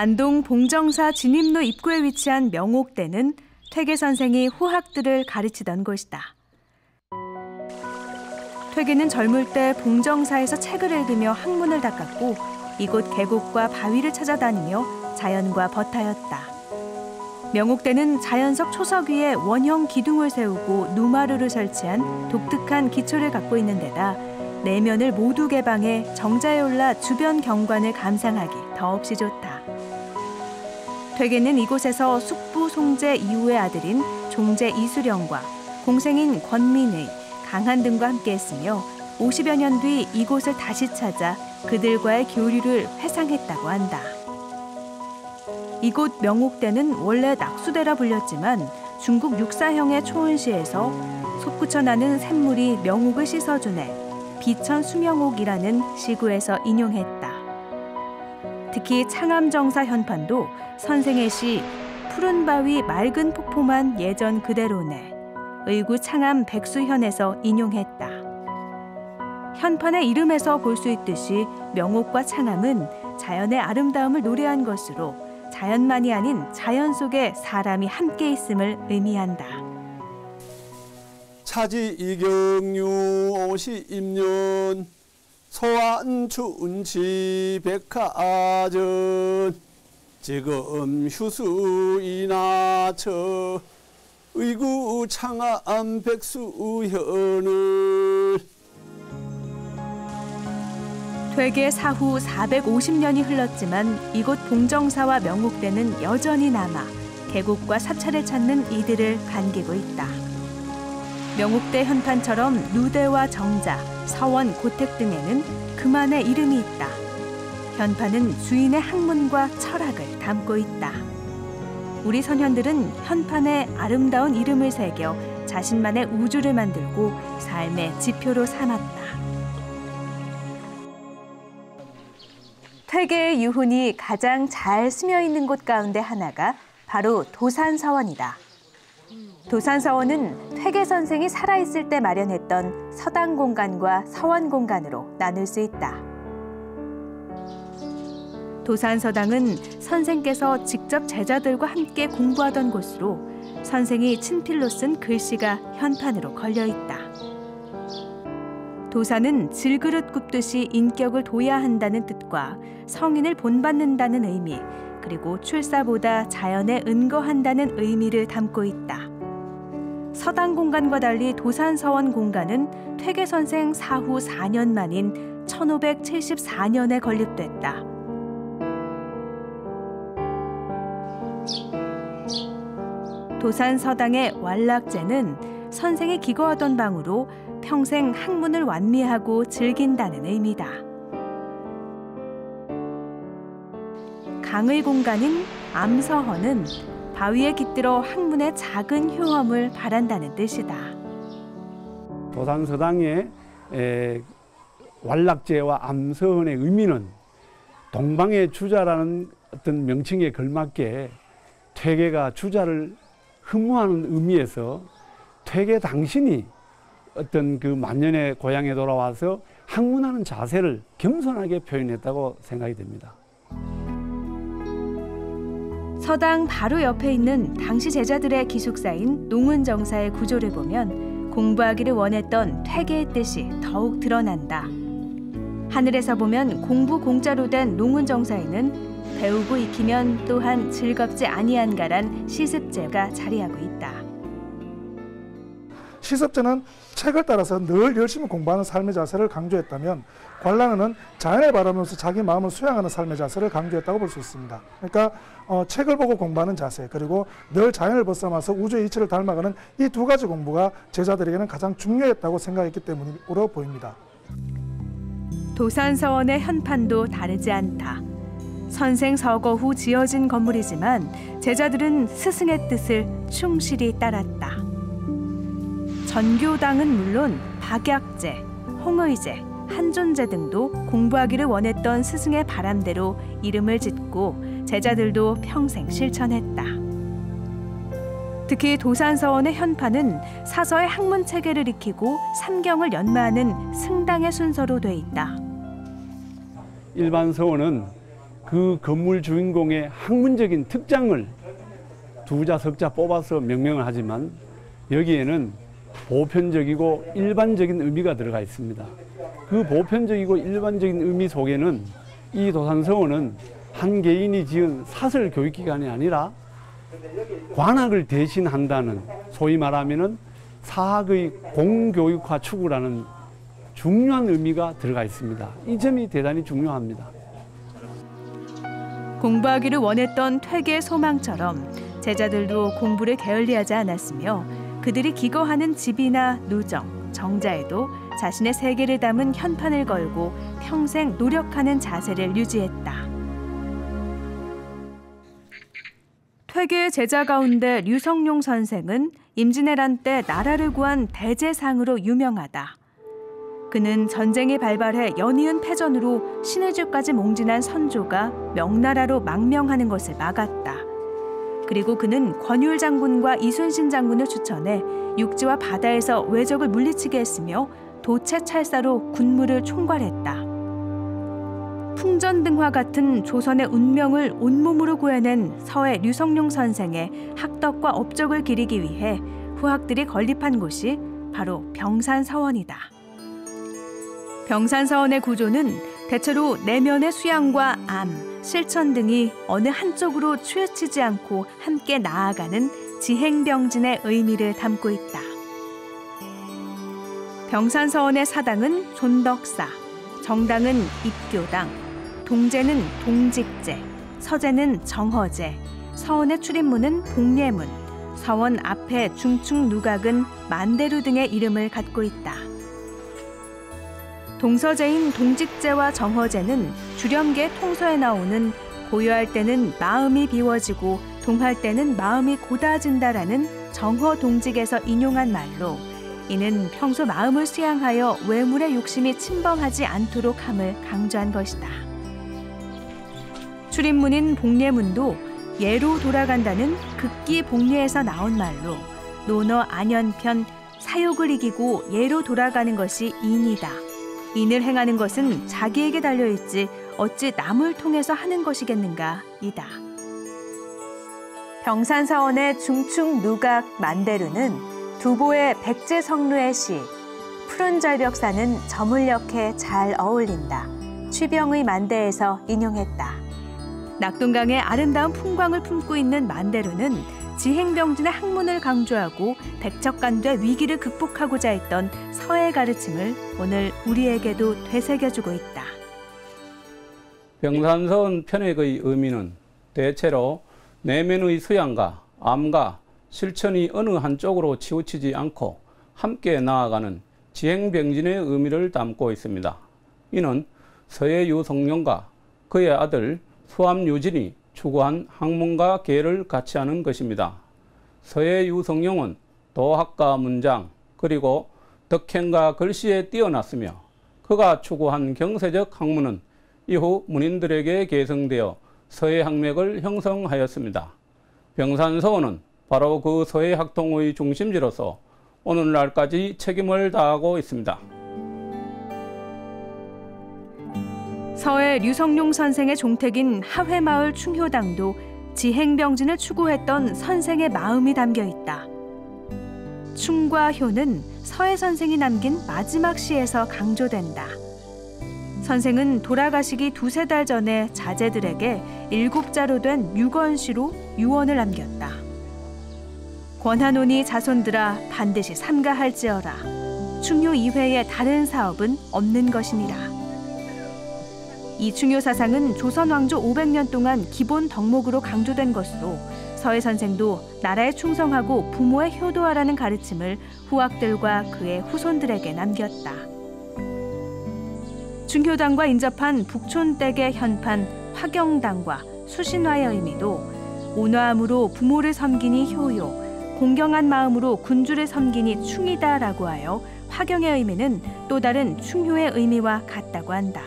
안동 봉정사 진입로 입구에 위치한 명옥대는 퇴계 선생이 호학들을 가르치던 곳이다. 퇴계는 젊을 때 봉정사에서 책을 읽으며 학문을 닦았고 이곳 계곡과 바위를 찾아다니며 자연과 벗하였다. 명옥대는 자연석 초석 위에 원형 기둥을 세우고 누마루를 설치한 독특한 기초를 갖고 있는 데다 내면을 모두 개방해 정자에 올라 주변 경관을 감상하기 더없이 좋다. 퇴계는 이곳에서 숙부 송제 이후의 아들인 종제 이수령과 공생인 권민의, 강한 등과 함께했으며 50여 년 뒤 이곳을 다시 찾아 그들과의 교류를 회상했다고 한다. 이곳 명옥대는 원래 낙수대라 불렸지만 중국 육사형의 초원시에서 솟구쳐 나는 샘물이 명옥을 씻어주네 비천 수명옥이라는 시구에서 인용했다. 특히 창암정사 현판도 선생의 시 푸른 바위 맑은 폭포만 예전 그대로네 의구 창암 백수현에서 인용했다. 현판의 이름에서 볼 수 있듯이 명옥과 창암은 자연의 아름다움을 노래한 것으로 자연만이 아닌 자연 속에 사람이 함께 있음을 의미한다. 차지 이경유 50년 소환춘치 백화전 지금 휴수이나처 의구 창암 백수현을 퇴계 사후 450년이 흘렀지만 이곳 봉정사와 명옥대는 여전히 남아 계곡과 사찰을 찾는 이들을 반기고 있다. 명옥대 현판처럼 누대와 정자, 서원, 고택 등에는 그만의 이름이 있다. 현판은 주인의 학문과 철학을 담고 있다. 우리 선현들은 현판에 아름다운 이름을 새겨 자신만의 우주를 만들고 삶의 지표로 삼았다. 퇴계의 유훈이 가장 잘 스며있는 곳 가운데 하나가 바로 도산서원이다. 도산서원은 퇴계 선생이 살아있을 때 마련했던 서당 공간과 서원 공간으로 나눌 수 있다. 도산서당은 선생께서 직접 제자들과 함께 공부하던 곳으로 선생이 친필로 쓴 글씨가 현판으로 걸려있다. 도산은 질그릇 굽듯이 인격을 둬야 한다는 뜻과 성인을 본받는다는 의미, 그리고 출사보다 자연에 은거한다는 의미를 담고 있다. 서당 공간과 달리 도산서원 공간은 퇴계 선생 사후 4년 만인 1574년에 건립됐다. 도산서당의 왈락제는 선생이 기거하던 방으로 평생 학문을 완미하고 즐긴다는 의미다. 강의 공간인 암서헌은 바위에 깃들어 학문의 작은 효험을 바란다는 뜻이다. 도산서당의 왈락제와 암서헌의 의미는 동방의 주자라는 어떤 명칭에 걸맞게 퇴계가 주자를 흠모하는 의미에서 퇴계 당신이 어떤 그 만년의 고향에 돌아와서 학문하는 자세를 겸손하게 표현했다고 생각이 됩니다. 서당 바로 옆에 있는 당시 제자들의 기숙사인 농은정사의 구조를 보면 공부하기를 원했던 퇴계의 뜻이 더욱 드러난다. 하늘에서 보면 공부 공짜로 된 농은정사에는 배우고 익히면 또한 즐겁지 아니한가란 시습제가 자리하고 있다. 시습제는 책을 따라서 늘 열심히 공부하는 삶의 자세를 강조했다면 관랑어는 자연을 바라보면서 자기 마음을 수양하는 삶의 자세를 강조했다고 볼 수 있습니다. 그러니까 책을 보고 공부하는 자세, 그리고 늘 자연을 벗삼아서 우주의 이치를 닮아가는 이 두 가지 공부가 제자들에게는 가장 중요했다고 생각했기 때문으로 보입니다. 도산서원의 현판도 다르지 않다. 선생 서거 후 지어진 건물이지만 제자들은 스승의 뜻을 충실히 따랐다. 전교당은 물론 박약제, 홍의제, 한존제 등도 공부하기를 원했던 스승의 바람대로 이름을 짓고 제자들도 평생 실천했다. 특히 도산서원의 현판은 사서의 학문 체계를 익히고 삼경을 연마하는 승당의 순서로 돼 있다. 일반 서원은 그 건물 주인공의 학문적인 특장을 두자, 석자 뽑아서 명명을 하지만 여기에는 보편적이고 일반적인 의미가 들어가 있습니다. 그 보편적이고 일반적인 의미 속에는 이 도산서원은 한 개인이 지은 사설 교육기관이 아니라 관학을 대신한다는, 소위 말하면 사학의 공교육화 추구라는 중요한 의미가 들어가 있습니다. 이 점이 대단히 중요합니다. 공부하기를 원했던 퇴계의 소망처럼 제자들도 공부를 게을리하지 않았으며 그들이 기거하는 집이나 누정, 정자에도 자신의 세계를 담은 현판을 걸고 평생 노력하는 자세를 유지했다. 퇴계의 제자 가운데 류성룡 선생은 임진왜란 때 나라를 구한 대제상으로 유명하다. 그는 전쟁이 발발해 연이은 패전으로 신의주까지 몽진한 선조가 명나라로 망명하는 것을 막았다. 그리고 그는 권율 장군과 이순신 장군을 추천해 육지와 바다에서 외적을 물리치게 했으며 도채찰사로 군무를 총괄했다. 풍전등화 같은 조선의 운명을 온몸으로 구해낸 서해 류성룡 선생의 학덕과 업적을 기리기 위해 후학들이 건립한 곳이 바로 병산서원이다. 병산서원의 구조는 대체로 내면의 수양과 암, 실천 등이 어느 한쪽으로 치우치지 않고 함께 나아가는 지행병진의 의미를 담고 있다. 병산서원의 사당은 존덕사, 정당은 입교당, 동제는 동직제, 서제는 정허제, 서원의 출입문은 복례문, 서원 앞에 중축 누각은 만대루 등의 이름을 갖고 있다. 동서제인 동직제와 정허제는 주렴계 통서에 나오는 고요할 때는 마음이 비워지고 동할 때는 마음이 고다진다라는 정허동직에서 인용한 말로 이는 평소 마음을 수양하여 외물의 욕심이 침범하지 않도록 함을 강조한 것이다. 출입문인 복례문도 예로 돌아간다는 극기 복례에서 나온 말로 논어 안연편 사욕을 이기고 예로 돌아가는 것이 인이다. 인을 행하는 것은 자기에게 달려있지 어찌 남을 통해서 하는 것이겠는가 이다. 병산서원의 중축 누각 만대루는 두보의 백제성루의 시 푸른 절벽사는 저물녘에 잘 어울린다. 취병의 만대에서 인용했다. 낙동강의 아름다운 풍광을 품고 있는 만대루는 지행병진의 학문을 강조하고 백척간도의 위기를 극복하고자 했던 서의 가르침을 오늘 우리에게도 되새겨주고 있다. 병산서원 편액의 의미는 대체로 내면의 수양과 암과 실천이 어느 한쪽으로 치우치지 않고 함께 나아가는 지행병진의 의미를 담고 있습니다. 이는 서해 유성룡과 그의 아들 수암유진이 추구한 학문과 계를 같이 하는 것입니다. 서해 유성룡은 도학과 문장 그리고 덕행과 글씨에 뛰어났으며 그가 추구한 경세적 학문은 이후 문인들에게 계승되어 서해 학맥을 형성하였습니다. 병산서원은 바로 그 서해 학통의 중심지로서 오늘날까지 책임을 다하고 있습니다. 서해 류성룡 선생의 종택인 하회마을 충효당도 지행병진을 추구했던 선생의 마음이 담겨 있다. 충과 효는 서해 선생이 남긴 마지막 시에서 강조된다. 선생은 돌아가시기 두세 달 전에 자제들에게 7자로 된 유건시로 유언을 남겼다. 권한오니 자손들아 반드시 삼가할지어라. 충효 이외의 다른 사업은 없는 것이니라. 이 충효 사상은 조선 왕조 500년 동안 기본 덕목으로 강조된 것으로 서해 선생도 나라에 충성하고 부모에 효도하라는 가르침을 후학들과 그의 후손들에게 남겼다. 충효당과 인접한 북촌댁의 현판 화경당과 수신화의 의미도 온화함으로 부모를 섬기니 효요, 공경한 마음으로 군주를 섬기니 충이다라고 하여 화경의 의미는 또 다른 충효의 의미와 같다고 한다.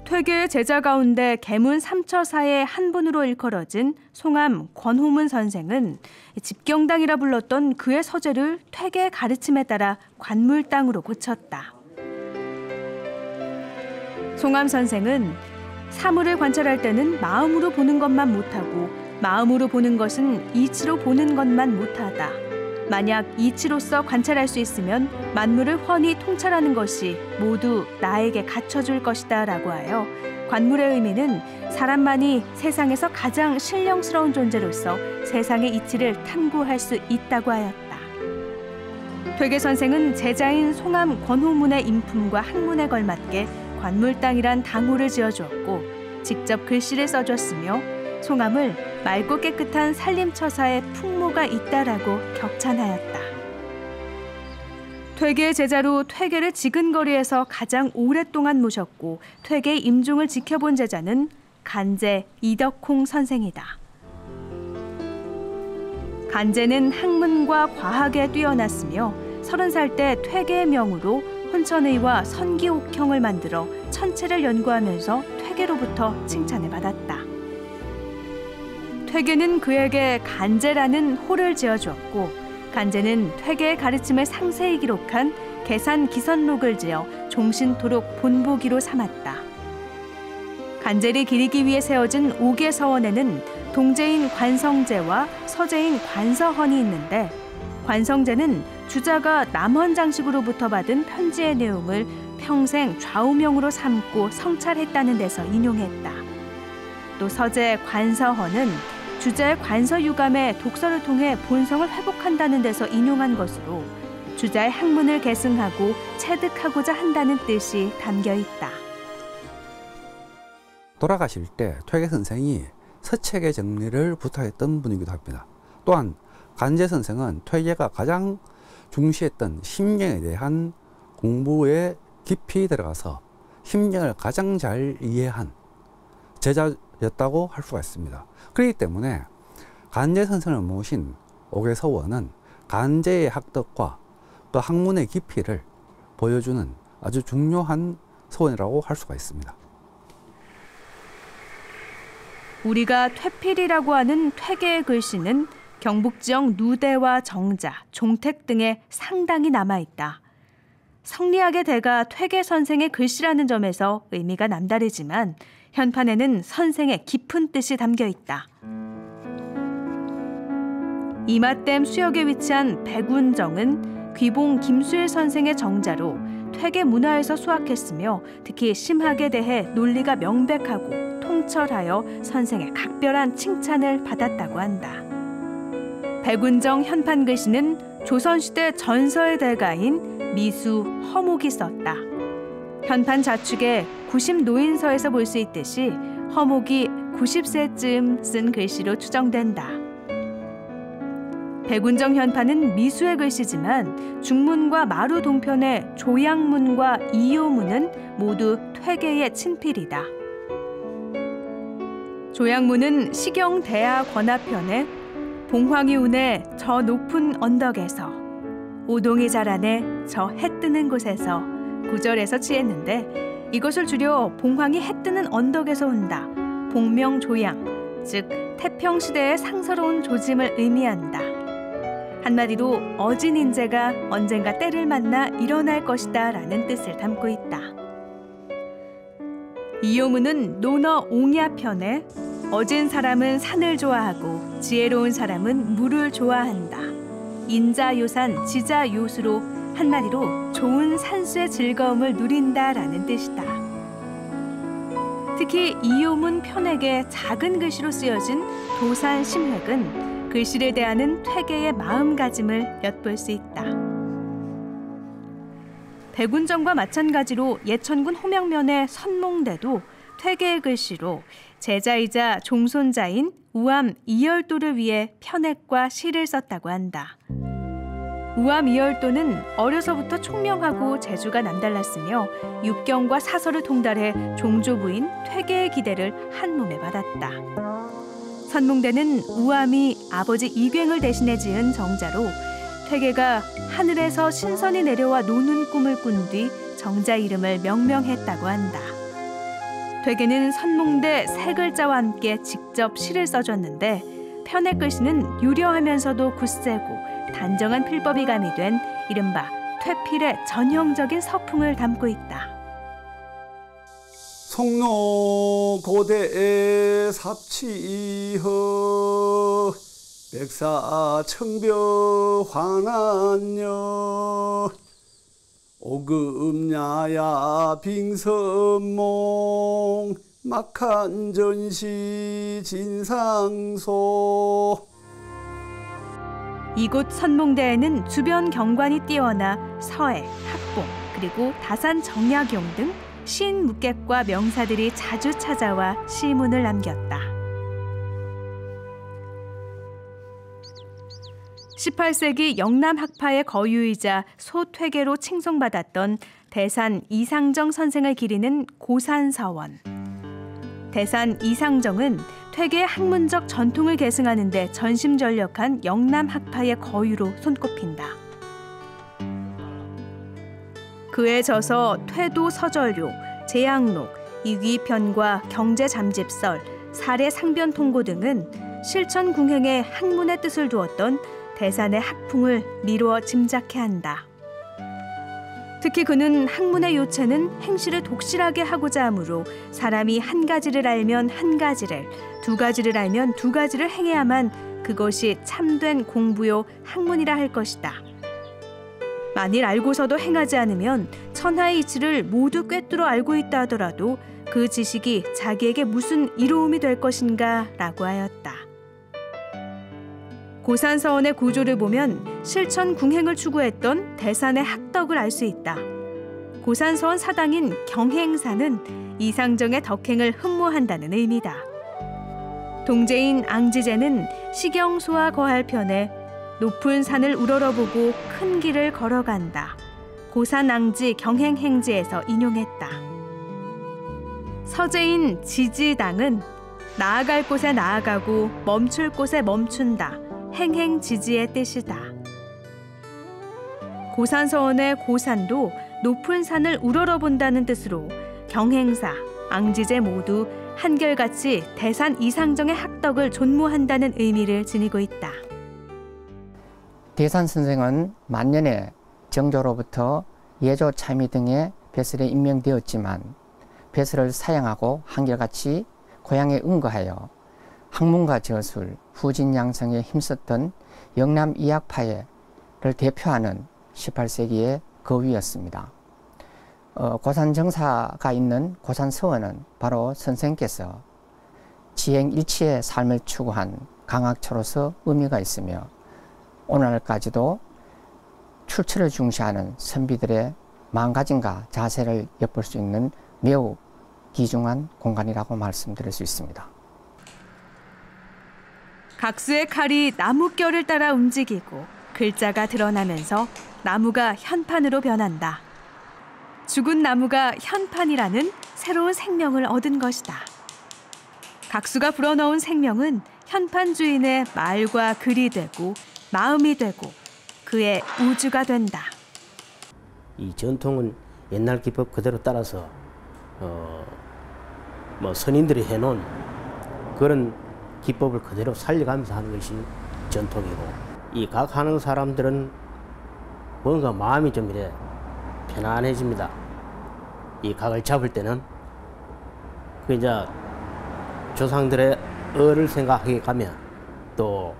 퇴계의 제자 가운데 계문 삼처사의 한 분으로 일컬어진 송암 권호문 선생은 집경당이라 불렀던 그의 서재를 퇴계의 가르침에 따라 관물당으로 고쳤다. 송암 선생은 사물을 관찰할 때는 마음으로 보는 것만 못하고 마음으로 보는 것은 이치로 보는 것만 못하다. 만약 이치로서 관찰할 수 있으면 만물을 훤히 통찰하는 것이 모두 나에게 갖춰줄 것이다 라고 하여 관물의 의미는 사람만이 세상에서 가장 신령스러운 존재로서 세상의 이치를 탐구할 수 있다고 하였다. 퇴계 선생은 제자인 송암 권호문의 인품과 학문에 걸맞게 관물당이란 당호를 지어주었고 직접 글씨를 써줬으며 송암을 맑고 깨끗한 살림처사에 풍모가 있다라고 격찬하였다. 퇴계의 제자로 퇴계를 지근거리에서 가장 오랫동안 모셨고 퇴계의 임종을 지켜본 제자는 간제 이덕홍 선생이다. 간제는 학문과 과학에 뛰어났으며 30살 때 퇴계의 명으로 혼천의와 선기옥형을 만들어 천체를 연구하면서 퇴계로부터 칭찬을 받았다. 퇴계는 그에게 간제라는 호를 지어주었고 간제는 퇴계의 가르침을 상세히 기록한 계산 기선록을 지어 종신토록 본보기로 삼았다. 간제를 기리기 위해 세워진 5개 서원에는 동제인 관성제와 서제인 관서헌이 있는데 관성제는 주자가 남원 장식으로부터 받은 편지의 내용을 평생 좌우명으로 삼고 성찰했다는 데서 인용했다. 또 서제 관서헌은 주자의 관서유감에 독서를 통해 본성을 회복한다는 데서 인용한 것으로 주자의 학문을 계승하고 체득하고자 한다는 뜻이 담겨 있다. 돌아가실 때 퇴계 선생이 서책의 정리를 부탁했던 분이기도 합니다. 또한 간제 선생은 퇴계가 가장 중시했던 심령에 대한 공부에 깊이 들어가서 심령을 가장 잘 이해한 제자였다고 할 수가 있습니다. 그렇기 때문에 간제 선생을 모신 옥외서원은 간제의 학덕과 그 학문의 깊이를 보여주는 아주 중요한 서원이라고 할 수가 있습니다. 우리가 퇴필이라고 하는 퇴계의 글씨는 경북 지역 누대와 정자, 종택 등에 상당히 남아있다. 성리학의 대가 퇴계 선생의 글씨라는 점에서 의미가 남다르지만 현판에는 선생의 깊은 뜻이 담겨 있다. 이마댐 수역에 위치한 백운정은 귀봉 김수일 선생의 정자로 퇴계 문화에서 수학했으며 특히 심학에 대해 논리가 명백하고 통철하여 선생의 각별한 칭찬을 받았다고 한다. 백운정 현판 글씨는 조선시대 전서의 대가인 미수 허목이 썼다. 현판 좌측에 90노인서에서 볼 수 있듯이 허목이 90세쯤 쓴 글씨로 추정된다. 백운정 현판은 미수의 글씨지만 중문과 마루 동편의 조양문과 이요문은 모두 퇴계의 친필이다. 조양문은 시경 대하 권하편에 봉황이 운해 저 높은 언덕에서 오동이 자라네 저 해 뜨는 곳에서 구절에서 취했는데 이것을 줄여 봉황이 해 뜨는 언덕에서 온다. 봉명조양, 즉 태평시대의 상서로운 조짐을 의미한다. 한마디로 어진 인재가 언젠가 때를 만나 일어날 것이다 라는 뜻을 담고 있다. 이요문은 논어 옹야편에 어진 사람은 산을 좋아하고 지혜로운 사람은 물을 좋아한다. 인자요산 지자요수로 한마디로 좋은 산수의 즐거움을 누린다라는 뜻이다. 특히 이요문 편액에 작은 글씨로 쓰여진 도산 심획은 글씨를 대하는 퇴계의 마음가짐을 엿볼 수 있다. 백운정과 마찬가지로 예천군 호명면의 선몽대도 퇴계의 글씨로 제자이자 종손자인 우암 이열도를 위해 편액과 시를 썼다고 한다. 우암 이열도는 어려서부터 총명하고 재주가 남달랐으며 육경과 사설을 통달해 종조부인 퇴계의 기대를 한 몸에 받았다. 선몽대는 우암이 아버지 이괭을 대신해 지은 정자로 퇴계가 하늘에서 신선이 내려와 노는 꿈을 꾼 뒤 정자 이름을 명명했다고 한다. 퇴계는 선몽대 세 글자와 함께 직접 시를 써줬는데 편액 글씨는 유려하면서도 굳세고 단정한 필법이 가미된 이른바 퇴필의 전형적인 서풍을 담고 있다. 송로 고대 삽치허 백사 청벽 환한여 오금야야 빙선몽 막한 전시 진상소. 이곳 선몽대에는 주변 경관이 뛰어나 서해, 학봉, 그리고 다산 정약용 등 시인 묵객과 명사들이 자주 찾아와 시문을 남겼다. 18세기 영남 학파의 거유이자 소퇴계로 칭송받았던 대산 이상정 선생을 기리는 고산서원. 대산 이상정은 퇴계 학문적 전통을 계승하는 데 전심전력한 영남 학파의 거유로 손꼽힌다. 그에 져서 퇴도 서절료, 제약록, 이귀편과 경제잠집설, 사례상변통고 등은 실천궁행에 학문의 뜻을 두었던 대산의 학풍을 미루어 짐작케 한다. 특히 그는 학문의 요체는 행실을 독실하게 하고자 하므로 사람이 한 가지를 알면 한 가지를, 두 가지를 알면 두 가지를 행해야만 그것이 참된 공부요 학문이라 할 것이다. 만일 알고서도 행하지 않으면 천하의 이치를 모두 꿰뚫어 알고 있다 하더라도 그 지식이 자기에게 무슨 이로움이 될 것인가 라고 하였다. 고산서원의 구조를 보면 실천 궁행을 추구했던 대산의 학덕을 알 수 있다. 고산서원 사당인 경행사는 이상정의 덕행을 흠모한다는 의미다. 동제인 앙지제는 시경소와 거할 편에 높은 산을 우러러보고 큰 길을 걸어간다. 고산앙지 경행행지에서 인용했다. 서제인 지지당은 나아갈 곳에 나아가고 멈출 곳에 멈춘다. 행행지지의 뜻이다. 고산서원의 고산도 높은 산을 우러러본다는 뜻으로 경행사, 앙지제 모두 한결같이 대산 이상정의 학덕을 존무한다는 의미를 지니고 있다. 대산 선생은 만년에 정조로부터 예조 참의 등의 벼슬에 임명되었지만 벼슬을 사양하고 한결같이 고향에 응거하여 학문과 저술, 후진양성에 힘썼던 영남 이학파를 대표하는 18세기의 거위였습니다. 고산정사가 있는 고산서원은 바로 선생께서 지행일치의 삶을 추구한 강학처로서 의미가 있으며 오늘날까지도 출처를 중시하는 선비들의 마음가짐과 자세를 엿볼 수 있는 매우 귀중한 공간이라고 말씀드릴 수 있습니다. 각수의 칼이 나뭇결을 따라 움직이고 글자가 드러나면서 나무가 현판으로 변한다. 죽은 나무가 현판이라는 새로운 생명을 얻은 것이다. 각수가 불어넣은 생명은 현판 주인의 말과 글이 되고 마음이 되고 그의 우주가 된다. 이 전통은 옛날 기법 그대로 따라서 선인들이 해놓은 그런 기법을 그대로 살려가면서 하는 것이 전통이고, 이 각 하는 사람들은 뭔가 마음이 좀 이래 편안해집니다. 이 각을 잡을 때는 그 이제 조상들의 을을 생각하게 가면 또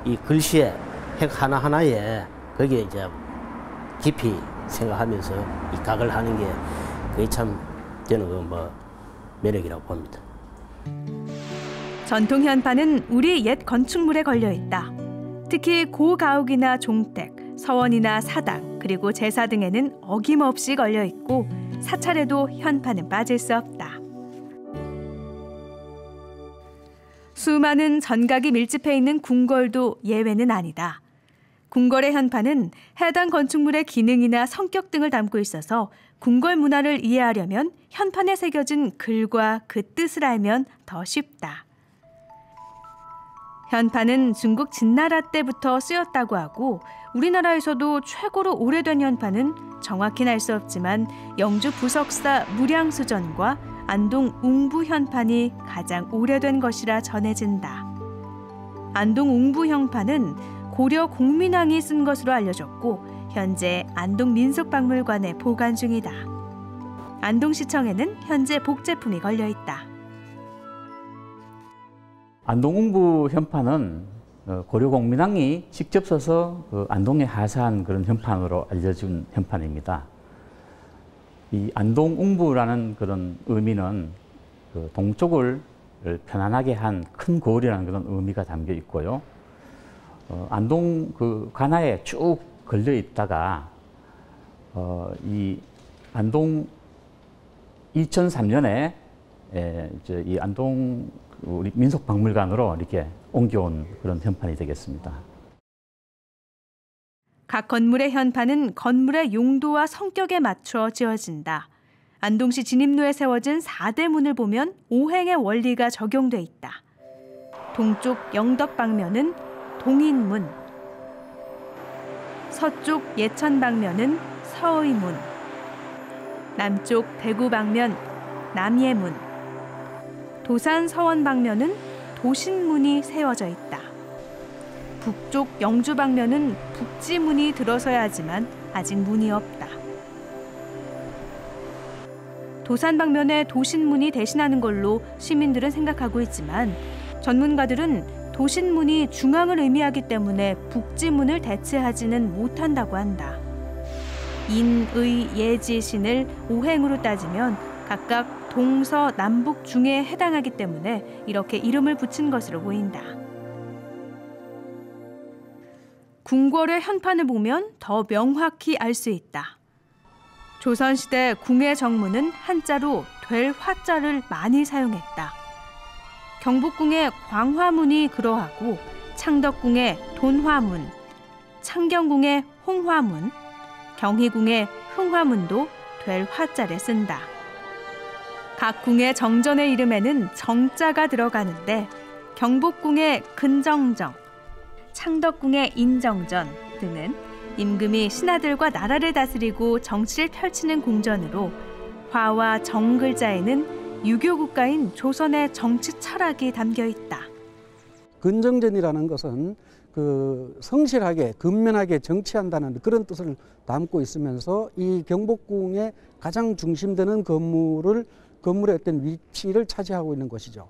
이 글씨의 핵 하나하나에 거기에 이제 깊이 생각하면서 이 각을 하는 게 그게 참 저는 매력이라고 봅니다. 전통 현판은 우리 옛 건축물에 걸려 있다. 특히 고가옥이나 종택, 서원이나 사당, 그리고 제사 등에는 어김없이 걸려 있고 사찰에도 현판은 빠질 수 없다. 수많은 전각이 밀집해 있는 궁궐도 예외는 아니다. 궁궐의 현판은 해당 건축물의 기능이나 성격 등을 담고 있어서 궁궐 문화를 이해하려면 현판에 새겨진 글과 그 뜻을 알면 더 쉽다. 현판은 중국 진나라 때부터 쓰였다고 하고 우리나라에서도 최고로 오래된 현판은 정확히는 알 수 없지만 영주 부석사 무량수전과 안동 웅부 현판이 가장 오래된 것이라 전해진다. 안동 웅부 현판은 고려 공민왕이 쓴 것으로 알려졌고 현재 안동 민속박물관에 보관 중이다. 안동시청에는 현재 복제품이 걸려 있다. 안동웅부 현판은 고려공민왕이 직접 써서 안동에 하사한 그런 현판으로 알려진 현판입니다. 이 안동웅부라는 그런 의미는 동쪽을 편안하게 한 큰 거울이라는 그런 의미가 담겨 있고요. 안동 관하에 쭉 걸려 있다가 이 안동 2003년에 이 안동 우리 민속박물관으로 이렇게 옮겨온 그런 현판이 되겠습니다. 각 건물의 현판은 건물의 용도와 성격에 맞춰 지어진다. 안동시 진입로에 세워진 4대 문을 보면 오행의 원리가 적용돼 있다. 동쪽 영덕방면은 동인문, 서쪽 예천방면은 서의문, 남쪽 대구방면 남예문, 도산 서원방면은 도신문이 세워져 있다. 북쪽 영주방면은 북지문이 들어서야 하지만 아직 문이 없다. 도산방면에 도신문이 대신하는 걸로 시민들은 생각하고 있지만 전문가들은 도신문이 중앙을 의미하기 때문에 북지문을 대체하지는 못한다고 한다. 인, 의, 예지, 신을 오행으로 따지면 각각 동서, 남북 중에 해당하기 때문에 이렇게 이름을 붙인 것으로 보인다. 궁궐의 현판을 보면 더 명확히 알 수 있다. 조선시대 궁의 정문은 한자로 될 화자를 많이 사용했다. 경복궁의 광화문이 그러하고 창덕궁의 돈화문, 창경궁의 홍화문, 경희궁의 흥화문도 될 화자를 쓴다. 각 궁의 정전의 이름에는 정자가 들어가는데 경복궁의 근정정, 창덕궁의 인정전 등은 임금이 신하들과 나라를 다스리고 정치를 펼치는 궁전으로 화와 정 글자에는 유교 국가인 조선의 정치 철학이 담겨 있다. 근정전이라는 것은 성실하게 근면하게 정치한다는 그런 뜻을 담고 있으면서 이 경복궁의 가장 중심되는 건물의 어떤 위치를 차지하고 있는 것이죠.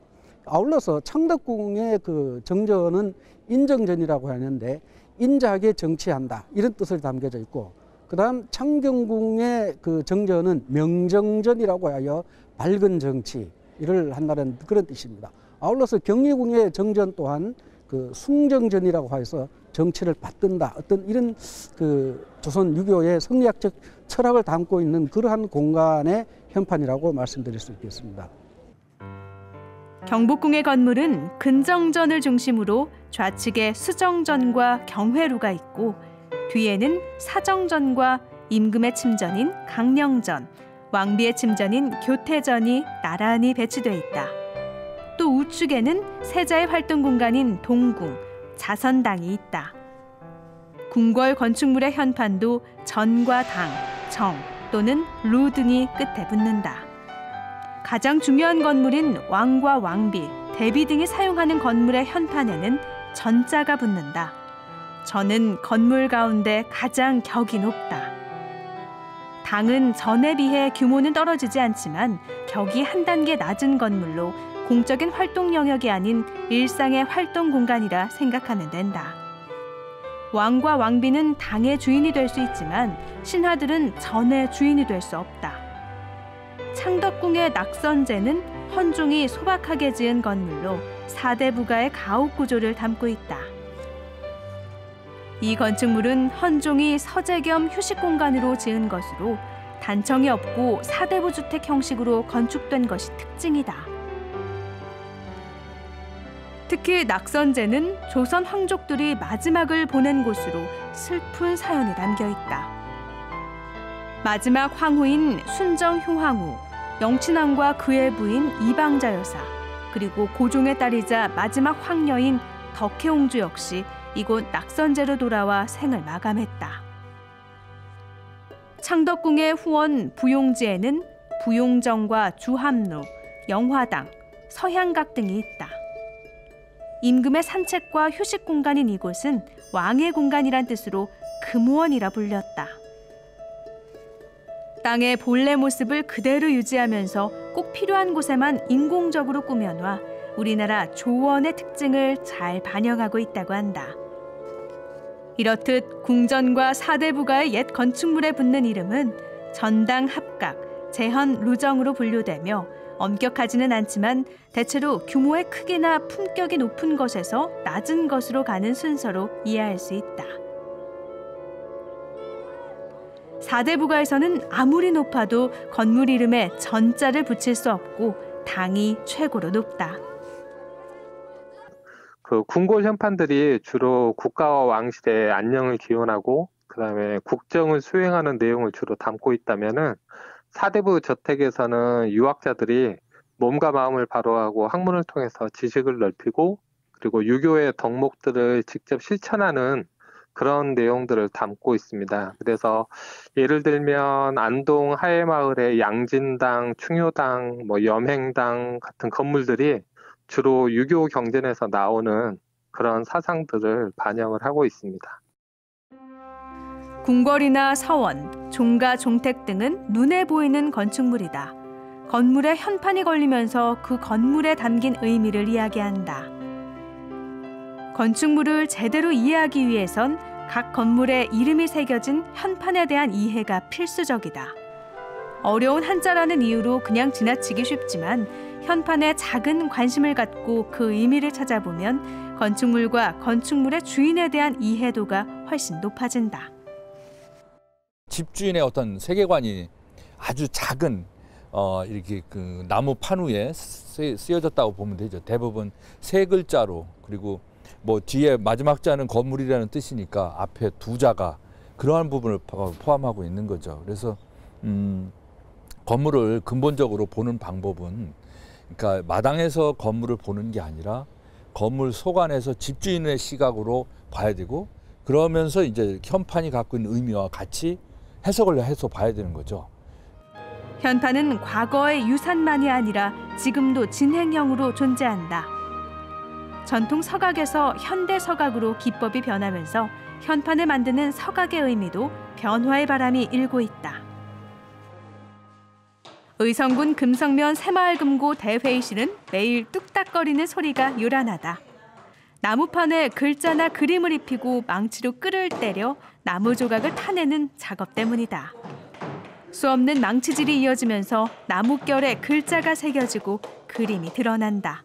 아울러서 창덕궁의 정전은 인정전이라고 하는데 인자하게 정치한다 이런 뜻을 담겨져 있고, 그다음 창경궁의 정전은 명정전이라고 하여 밝은 정치를 한다는 그런 뜻입니다. 아울러서 경희궁의 정전 또한 숭정전이라고 해서 정치를 받든다, 어떤 이런 조선 유교의 성리학적 철학을 담고 있는 그러한 공간의 현판이라고 말씀드릴 수 있겠습니다. 경복궁의 건물은 근정전을 중심으로 좌측에 수정전과 경회루가 있고 뒤에는 사정전과 임금의 침전인 강령전, 왕비의 침전인 교태전이 나란히 배치되어 있다. 또 우측에는 세자의 활동 공간인 동궁, 자선당이 있다. 궁궐 건축물의 현판도 전과 당, 정 또는 루 등이 끝에 붙는다. 가장 중요한 건물인 왕과 왕비, 대비 등이 사용하는 건물의 현판에는 전자가 붙는다. 전은 건물 가운데 가장 격이 높다. 당은 전에 비해 규모는 떨어지지 않지만 격이 한 단계 낮은 건물로 공적인 활동 영역이 아닌 일상의 활동 공간이라 생각하면 된다. 왕과 왕비는 당의 주인이 될 수 있지만 신하들은 전의 주인이 될 수 없다. 창덕궁의 낙선제는 헌종이 소박하게 지은 건물로 4대 부가의 가옥 구조를 담고 있다. 이 건축물은 헌종이 서재 겸 휴식 공간으로 지은 것으로 단청이 없고 4대부 주택 형식으로 건축된 것이 특징이다. 특히 낙선제는 조선 황족들이 마지막을 보낸 곳으로 슬픈 사연이 담겨 있다. 마지막 황후인 순정효황후, 영친왕과 그의 부인 이방자 여사, 그리고 고종의 딸이자 마지막 황녀인 덕혜옹주 역시 이곳 낙선제로 돌아와 생을 마감했다. 창덕궁의 후원 부용지에는 부용정과 주함루, 영화당, 서향각 등이 있다. 임금의 산책과 휴식 공간인 이곳은 왕의 공간이란 뜻으로 금원이라 불렸다. 땅의 본래 모습을 그대로 유지하면서 꼭 필요한 곳에만 인공적으로 꾸며놔 우리나라 조원의 특징을 잘 반영하고 있다고 한다. 이렇듯 궁전과 사대부가의 옛 건축물에 붙는 이름은 전당 합각, 재현 루정으로 분류되며 엄격하지는 않지만 대체로 규모의 크기나 품격이 높은 것에서 낮은 것으로 가는 순서로 이해할 수 있다. 사대부가에서는 아무리 높아도 건물 이름에 전자를 붙일 수 없고 당이 최고로 높다. 그 궁궐 현판들이 주로 국가와 왕실의 안녕을 기원하고 그다음에 국정을 수행하는 내용을 주로 담고 있다면은 사대부 저택에서는 유학자들이 몸과 마음을 바로하고 학문을 통해서 지식을 넓히고 그리고 유교의 덕목들을 직접 실천하는 그런 내용들을 담고 있습니다. 그래서 예를 들면 안동 하회마을의 양진당, 충효당, 염행당 같은 건물들이 주로 유교 경전에서 나오는 그런 사상들을 반영을 하고 있습니다. 궁궐이나 서원, 종가, 종택 등은 눈에 보이는 건축물이다. 건물에 현판이 걸리면서 그 건물에 담긴 의미를 이야기한다. 건축물을 제대로 이해하기 위해선 각 건물에 이름이 새겨진 현판에 대한 이해가 필수적이다. 어려운 한자라는 이유로 그냥 지나치기 쉽지만 현판에 작은 관심을 갖고 그 의미를 찾아보면 건축물과 건축물의 주인에 대한 이해도가 훨씬 높아진다. 집주인의 어떤 세계관이 아주 작은 이렇게 그 나무 판우에 쓰여졌다고 보면 되죠. 대부분 세 글자로, 그리고 뒤에 마지막 자는 건물이라는 뜻이니까 앞에 두 자가 그러한 부분을 포함하고 있는 거죠. 그래서 건물을 근본적으로 보는 방법은, 그러니까 마당에서 건물을 보는 게 아니라 건물 속 안에서 집주인의 시각으로 봐야 되고, 그러면서 이제 현판이 갖고 있는 의미와 같이 해석을 해서 봐야 되는 거죠. 현판은 과거의 유산만이 아니라 지금도 진행형으로 존재한다. 전통 서각에서 현대 서각으로 기법이 변하면서 현판을 만드는 서각의 의미도 변화의 바람이 일고 있다. 의성군 금성면 새마을금고 대회의실은 매일 뚝딱거리는 소리가 요란하다. 나무판에 글자나 그림을 입히고 망치로 끌을 때려 나무 조각을 타내는 작업 때문이다. 수없는 망치질이 이어지면서 나뭇결에 글자가 새겨지고 그림이 드러난다.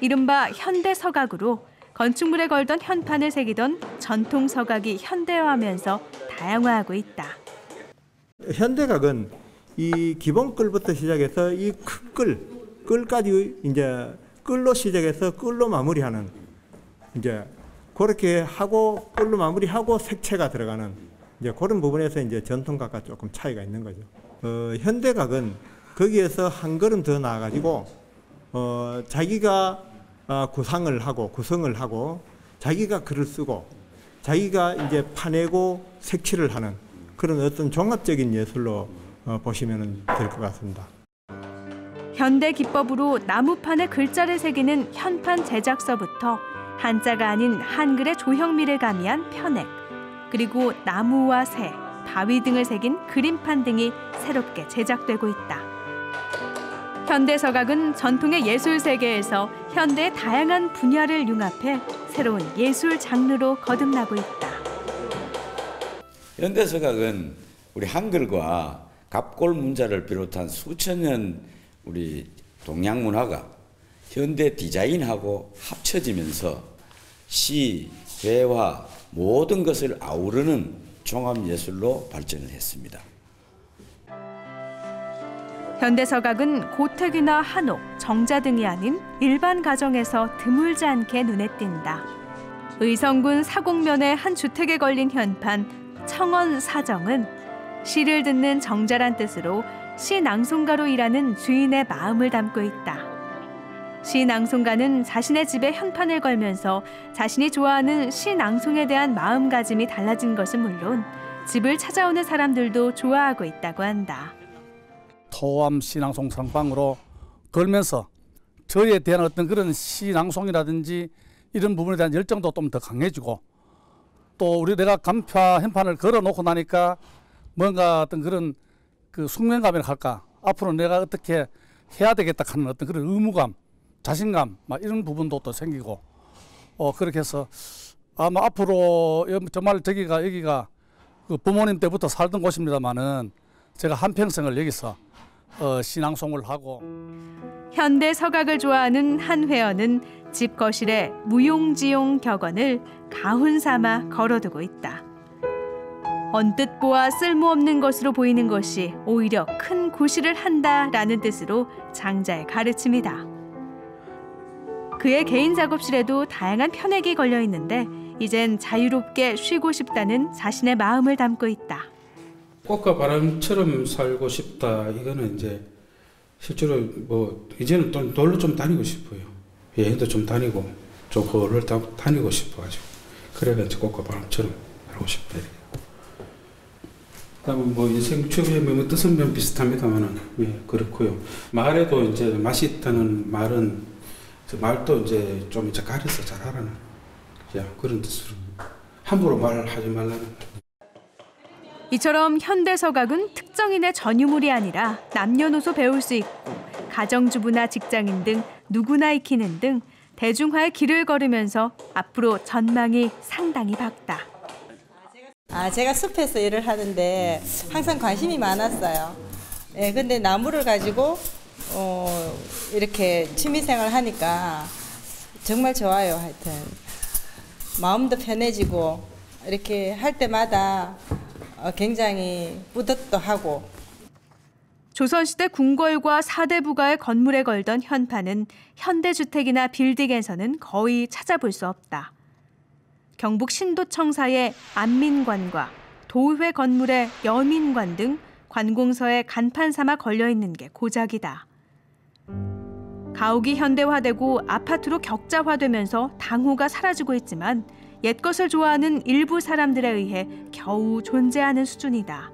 이른바 현대 서각으로 건축물에 걸던 현판을 새기던 전통 서각이 현대화하면서 다양화하고 있다. 현대각은 이 기본 끌부터 시작해서 이 큰 끌까지 이제 끌로 시작해서 끌로 마무리하는, 이제 그렇게 하고 끌로 마무리하고 색채가 들어가는 이제 그런 부분에서 이제 전통각과 조금 차이가 있는 거죠. 현대각은 거기에서 한 걸음 더 나아가지고 자기가 구상을 하고 구성을 하고 자기가 글을 쓰고 자기가 이제 파내고 색칠을 하는 그런 어떤 종합적인 예술로 보시면 될 것 같습니다. 현대 기법으로 나무판에 글자를 새기는 현판 제작서부터 한자가 아닌 한글의 조형미를 가미한 편액, 그리고 나무와 새, 바위 등을 새긴 그림판 등이 새롭게 제작되고 있다. 현대 서각은 전통의 예술 세계에서 현대의 다양한 분야를 융합해 새로운 예술 장르로 거듭나고 있다. 현대 서각은 우리 한글과 갑골 문자를 비롯한 수천 년 우리 동양 문화가 현대 디자인하고 합쳐지면서 시, 회화 모든 것을 아우르는 종합예술로 발전을 했습니다. 현대 서각은 고택이나 한옥, 정자 등이 아닌 일반 가정에서 드물지 않게 눈에 띈다. 의성군 사곡면의 한 주택에 걸린 현판 청원 사정은 시를 듣는 정자란 뜻으로 시 낭송가로 일하는 주인의 마음을 담고 있다. 시 낭송가는 자신의 집에 현판을 걸면서 자신이 좋아하는 시 낭송에 대한 마음가짐이 달라진 것은 물론 집을 찾아오는 사람들도 좋아하고 있다고 한다. 토암 시낭송 상방으로 걸면서 저에 대한 어떤 그런 시낭송이라든지 이런 부분에 대한 열정도 좀 더 강해지고, 또 내가 간파 현판을 걸어놓고 나니까 뭔가 어떤 그런 그 숙명감이라 할까, 앞으로 내가 어떻게 해야 되겠다 하는 어떤 그런 의무감, 자신감, 막 이런 부분도 또 생기고, 그렇게 해서 아마 앞으로 정말 여기가 그 부모님 때부터 살던 곳입니다만은 제가 한평생을 여기서 신앙송을 하고. 현대 서각을 좋아하는 한 회원은 집 거실에 무용지용 격언을 가훈 삼아 걸어두고 있다. 언뜻 보아 쓸모없는 것으로 보이는 것이 오히려 큰 구실을 한다라는 뜻으로 장자의 가르침이다. 그의 개인 작업실에도 다양한 편액이 걸려 있는데 이젠 자유롭게 쉬고 싶다는 자신의 마음을 담고 있다. 꽃과 바람처럼 살고 싶다. 이거는 이제 실제로 뭐 이제는 또 놀러 좀 다니고 싶어요. 여행도 좀 다니고 좀 걸을 다니고 싶어가지고 그래가 이제 꽃과 바람처럼 살고 싶다. 그다음에 뭐 인생 추구의 뭐 뜻은 좀 비슷합니다만은 예, 그렇고요. 말에도 이제 맛이 있다는 말은 말도 이제 좀 이제 가려서 잘하라는 그런 뜻으로 함부로 말하지 말라는. 이처럼 현대 서각은 특정인의 전유물이 아니라 남녀노소 배울 수 있고 가정주부나 직장인 등 누구나 익히는 등 대중화의 길을 걸으면서 앞으로 전망이 상당히 밝다. 제가 숲에서 일을 하는데 항상 관심이 많았어요. 근데 나무를 가지고 이렇게 취미생활 하니까 정말 좋아요. 하여튼 마음도 편해지고 이렇게 할 때마다 굉장히 뿌듯도 하고. 조선시대 궁궐과 사대부가의 건물에 걸던 현판은 현대주택이나 빌딩에서는 거의 찾아볼 수 없다. 경북 신도청사의 안민관과 도회 건물의 여민관 등 관공서에 간판 삼아 걸려있는 게 고작이다. 가옥이 현대화되고 아파트로 격자화되면서 당호가 사라지고 있지만 옛것을 좋아하는 일부 사람들에 의해 겨우 존재하는 수준이다.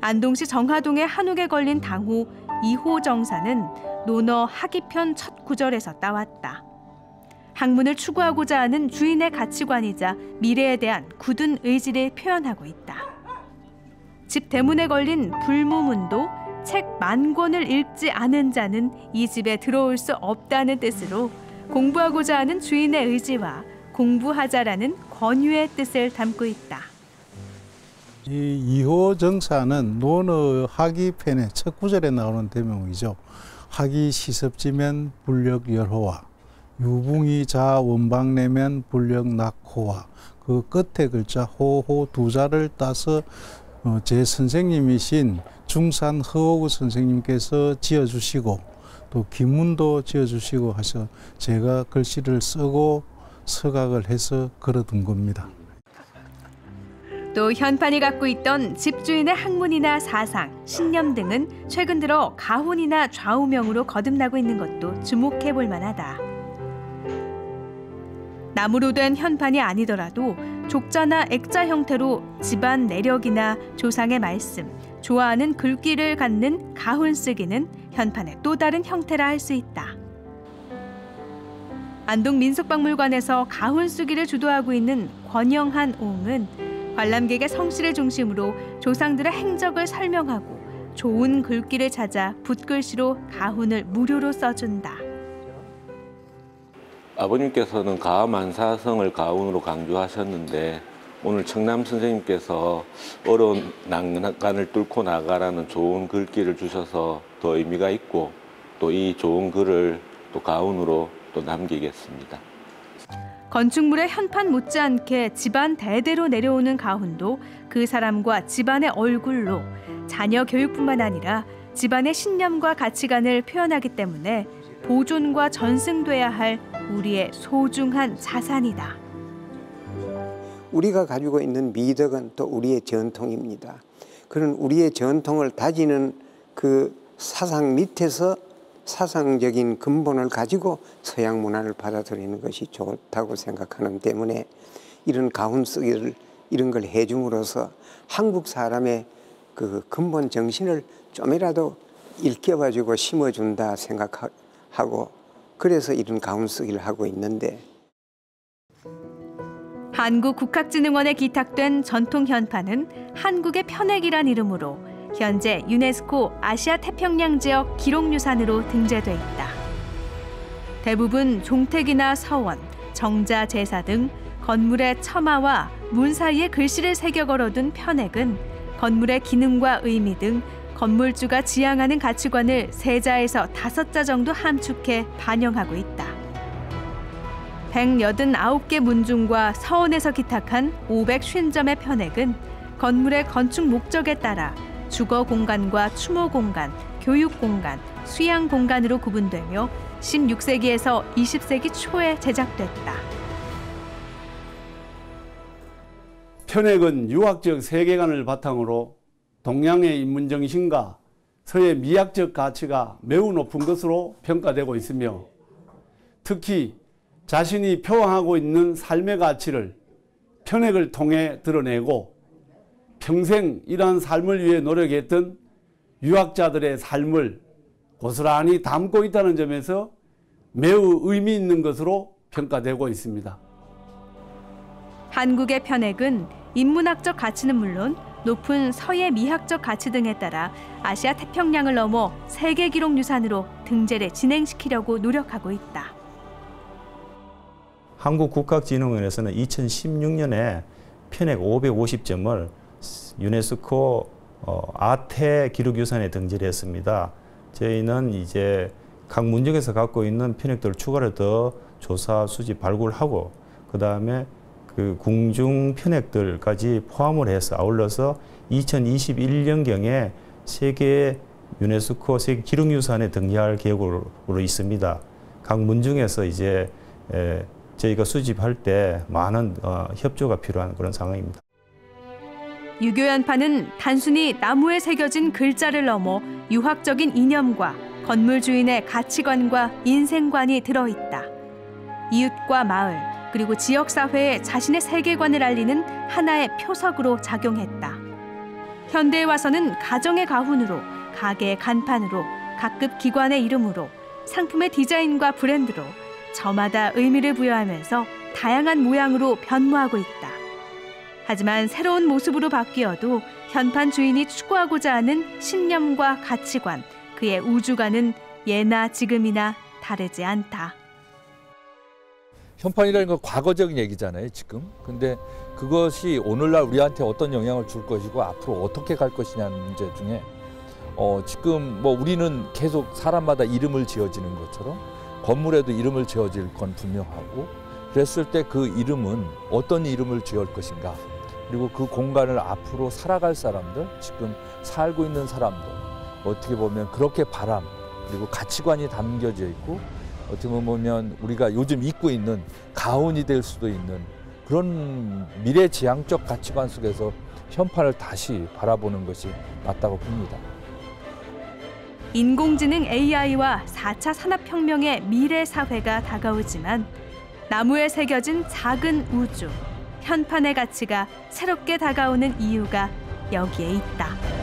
안동시 정하동의 한옥에 걸린 당호 2호 정사는 논어 하기편 첫 구절에서 따왔다. 학문을 추구하고자 하는 주인의 가치관이자 미래에 대한 굳은 의지를 표현하고 있다. 집 대문에 걸린 불무문도 책 10,000권을 읽지 않은 자는 이 집에 들어올 수 없다는 뜻으로 공부하고자 하는 주인의 의지와 공부하자라는 권유의 뜻을 담고 있다. 이 2호 정사는 논어 하기편의 첫 구절에 나오는 대명이죠. 하기 시섭지면 불력 열호와 유붕이 자 원방내면 불력 낙호와 그 끝에 글자 호호 두 자를 따서 제 선생님이신 중산 허오구 선생님께서 지어주시고 또 기문도 지어주시고 하셔 제가 글씨를 쓰고 서각을 해서 걸어둔 겁니다. 또 현판이 갖고 있던 집주인의 학문이나 사상, 신념 등은 최근 들어 가훈이나 좌우명으로 거듭나고 있는 것도 주목해 볼 만하다. 나무로 된 현판이 아니더라도 족자나 액자 형태로 집안 내력이나 조상의 말씀, 좋아하는 글귀를 갖는 가훈 쓰기는 현판의 또 다른 형태라 할 수 있다. 안동 민속박물관에서 가훈 쓰기를 주도하고 있는 권영한 옹은 관람객의 성씨를 중심으로 조상들의 행적을 설명하고 좋은 글귀를 찾아 붓글씨로 가훈을 무료로 써준다. 아버님께서는 가만사성을 가훈으로 강조하셨는데 오늘 청남 선생님께서 어려운 난간을 뚫고 나가라는 좋은 글귀를 주셔서 더 의미가 있고 또 이 좋은 글을 또 가훈으로 또 남기겠습니다. 건축물의 현판 못지않게 집안 대대로 내려오는 가훈도 그 사람과 집안의 얼굴로 자녀 교육뿐만 아니라 집안의 신념과 가치관을 표현하기 때문에 보존과 전승돼야 할 우리의 소중한 자산이다. 우리가 가지고 있는 미덕은 또 우리의 전통입니다. 그런 우리의 전통을 다지는 그 사상 밑에서 사상적인 근본을 가지고 서양 문화를 받아들이는 것이 좋다고 생각하는 때문에 이런 가훈 쓰기를 이런 걸 해줌으로써 한국 사람의 그 근본 정신을 좀이라도 일깨워주고 심어준다 생각하고 그래서 이런 가훈 쓰기를 하고 있는데 한국국학진흥원에 기탁된 전통 현판은 한국의 편액이란 이름으로 현재 유네스코 아시아 태평양 지역 기록유산으로 등재돼 있다. 대부분 종택이나 서원, 정자, 제사 등 건물의 처마와 문 사이에 글씨를 새겨 걸어둔 편액은 건물의 기능과 의미 등 건물주가 지향하는 가치관을 3자에서 5자 정도 함축해 반영하고 있다. 189개 문중과 서원에서 기탁한 550점의 편액은 건물의 건축 목적에 따라 주거 공간과 추모 공간, 교육 공간, 수양 공간으로 구분되며 16세기에서 20세기 초에 제작됐다. 편액은 유학적 세계관을 바탕으로 동양의 인문정신과 서의 미학적 가치가 매우 높은 것으로 평가되고 있으며 특히 자신이 표방하고 있는 삶의 가치를 편액을 통해 드러내고 평생 이러한 삶을 위해 노력했던 유학자들의 삶을 고스란히 담고 있다는 점에서 매우 의미 있는 것으로 평가되고 있습니다. 한국의 편액은 인문학적 가치는 물론 높은 서예 미학적 가치 등에 따라 아시아 태평양을 넘어 세계 기록 유산으로 등재를 진행시키려고 노력하고 있다. 한국국학진흥원에서는 2016년에 편액 550점을 유네스코 아태 기록유산에 등재를 했습니다. 저희는 이제 각 문정에서 갖고 있는 편액들을 추가로 더 조사, 수집, 발굴하고 그 다음에 그 궁중 편액들까지 포함을 해서 아울러서 2021년경에 세계 유네스코 세계 기록유산에 등재할 계획으로 있습니다. 각 문중에서 이제 저희가 수집할 때 많은 협조가 필요한 그런 상황입니다. 유교연판은 단순히 나무에 새겨진 글자를 넘어 유학적인 이념과 건물 주인의 가치관과 인생관이 들어있다. 이웃과 마을 그리고 지역사회에 자신의 세계관을 알리는 하나의 표석으로 작용했다. 현대에 와서는 가정의 가훈으로, 가게의 간판으로, 각급 기관의 이름으로, 상품의 디자인과 브랜드로 저마다 의미를 부여하면서 다양한 모양으로 변모하고 있다. 하지만 새로운 모습으로 바뀌어도 현판 주인이 추구하고자 하는 신념과 가치관, 그의 우주관은 예나 지금이나 다르지 않다. 현판이라는 건 과거적인 얘기잖아요, 지금. 근데 그것이 오늘날 우리한테 어떤 영향을 줄 것이고 앞으로 어떻게 갈 것이냐는 문제 중에 지금 뭐 우리는 계속 사람마다 이름을 지어지는 것처럼 건물에도 이름을 지어질 건 분명하고 그랬을 때 그 이름은 어떤 이름을 지을 것인가 그리고 그 공간을 앞으로 살아갈 사람들, 지금 살고 있는 사람들 어떻게 보면 그렇게 바람 그리고 가치관이 담겨져 있고 어떻게 보면 우리가 요즘 입고 있는 가훈이 될 수도 있는 그런 미래지향적 가치관 속에서 현판을 다시 바라보는 것이 맞다고 봅니다. 인공지능 AI와 4차 산업혁명의 미래 사회가 다가오지만 나무에 새겨진 작은 우주, 현판의 가치가 새롭게 다가오는 이유가 여기에 있다.